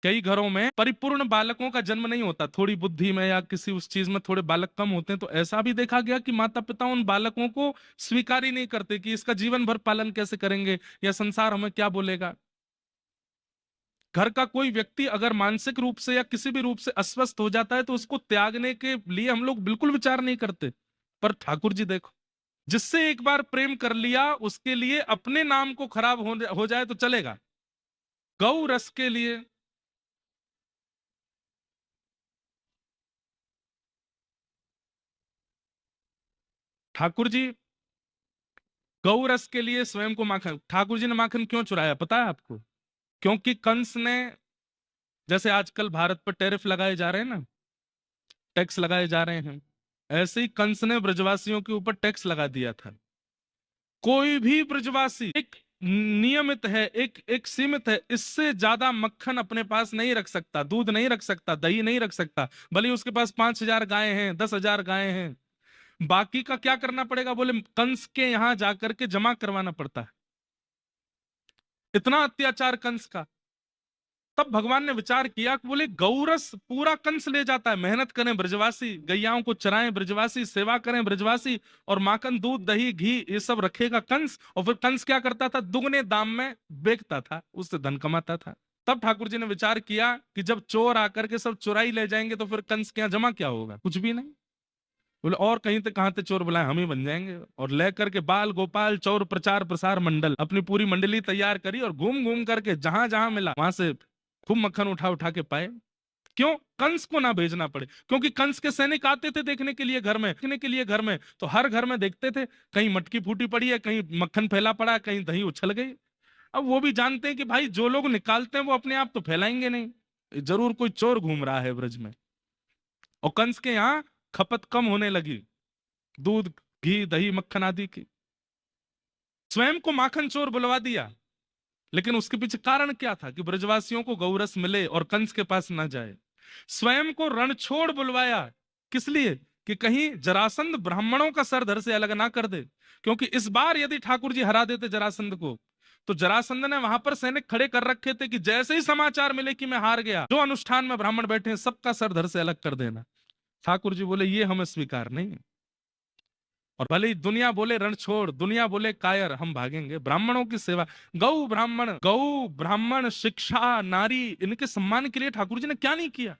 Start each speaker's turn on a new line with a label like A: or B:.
A: कई घरों में परिपूर्ण बालकों का जन्म नहीं होता, थोड़ी बुद्धि में या किसी उस चीज में थोड़े बालक कम होते हैं, तो ऐसा भी देखा गया कि माता पिता उन बालकों को स्वीकार ही नहीं करते कि इसका जीवन भर पालन कैसे करेंगे या संसार हमें क्या बोलेगा। घर का कोई व्यक्ति अगर मानसिक रूप से या किसी भी रूप से अस्वस्थ हो जाता है तो उसको त्यागने के लिए हम लोग बिल्कुल विचार नहीं करते। पर ठाकुर जी देखो, जिससे एक बार प्रेम कर लिया उसके लिए अपने नाम को खराब हो जाए तो चलेगा, गौ रस के लिए। ठाकुर जी गौ रस के लिए स्वयं को माखन, ठाकुर जी ने माखन क्यों चुराया पता है आपको? क्योंकि कंस ने, जैसे आजकल भारत पर टैरिफ लगाए जा रहे हैं ना, टैक्स लगाए जा रहे हैं, ऐसे ही कंस ने ब्रजवासियों के ऊपर टैक्स लगा दिया था। कोई भी ब्रजवासी एक नियमित है, एक एक सीमित है, इससे ज्यादा मक्खन अपने पास नहीं रख सकता, दूध नहीं रख सकता, दही नहीं रख सकता। भले ही उसके पास 5,000 गायें हैं, 10,000 गायें हैं, बाकी का क्या करना पड़ेगा? बोले कंस के यहां जाकर के जमा करवाना पड़ता है। इतना अत्याचार कंस का। तब भगवान ने विचार किया कि बोले गौरस पूरा कंस ले जाता है, मेहनत करें ब्रजवासी, गैयाओं को चराएं ब्रजवासी, सेवा करें ब्रजवासी, और माखन दूध दही घी ये सब रखेगा कंस, और फिर कंस क्या करता था? दुगने दाम में बेचता था, उससे धन कमाता था। तब ठाकुर जी ने विचार किया कि जब चोर आकर के सब चुराई ले जाएंगे तो फिर कंस के यहाँ जमा क्या होगा? कुछ भी नहीं। बोले और कहीं से कहां से चोर बुलाए, हम ही बन जाएंगे। और लेकर के बाल गोपाल चौर प्रचार प्रसार मंडल, अपनी पूरी मंडली तैयार करी और घूम घूम करके जहां जहां मिला वहां से खूब मक्खन उठा उठा के पाए। क्यों? कंस को ना भेजना पड़े, क्योंकि कंस के सैनिक आते थे देखने के लिए घर में, देखने के लिए घर में, तो हर घर में देखते थे कहीं मटकी फूटी पड़ी है, कहीं मक्खन फैला पड़ा है, कहीं दही उछल गई। अब वो भी जानते हैं कि भाई जो लोग निकालते हैं वो अपने आप तो फैलाएंगे नहीं, जरूर कोई चोर घूम रहा है ब्रज में। और कंस के यहाँ खपत कम होने लगी, दूध घी दही मक्खन आदि की। स्वयं को माखन चोर बुलवा दिया, लेकिन उसके पीछे कारण क्या था? कि ब्रजवासियों को गौरस मिले और कंस के पास ना जाए। स्वयं को रणछोड़ बुलवाया, किस लिए? कि कहीं जरासंध ब्राह्मणों का सर धड़ से अलग ना कर दे। क्योंकि इस बार यदि ठाकुर जी हरा देते जरासंध को, तो जरासंध ने वहां पर सैनिक खड़े कर रखे थे कि जैसे ही समाचार मिले कि मैं हार गया, जो अनुष्ठान में ब्राह्मण बैठे हैं सबका सर धड़ से अलग कर देना। ठाकुर जी बोले ये हमें स्वीकार नहीं है। और भले ही दुनिया बोले रण छोड़, दुनिया बोले कायर, हम भागेंगे। ब्राह्मणों की सेवा, गौ ब्राह्मण शिक्षा नारी, इनके सम्मान के लिए ठाकुर जी ने क्या नहीं किया।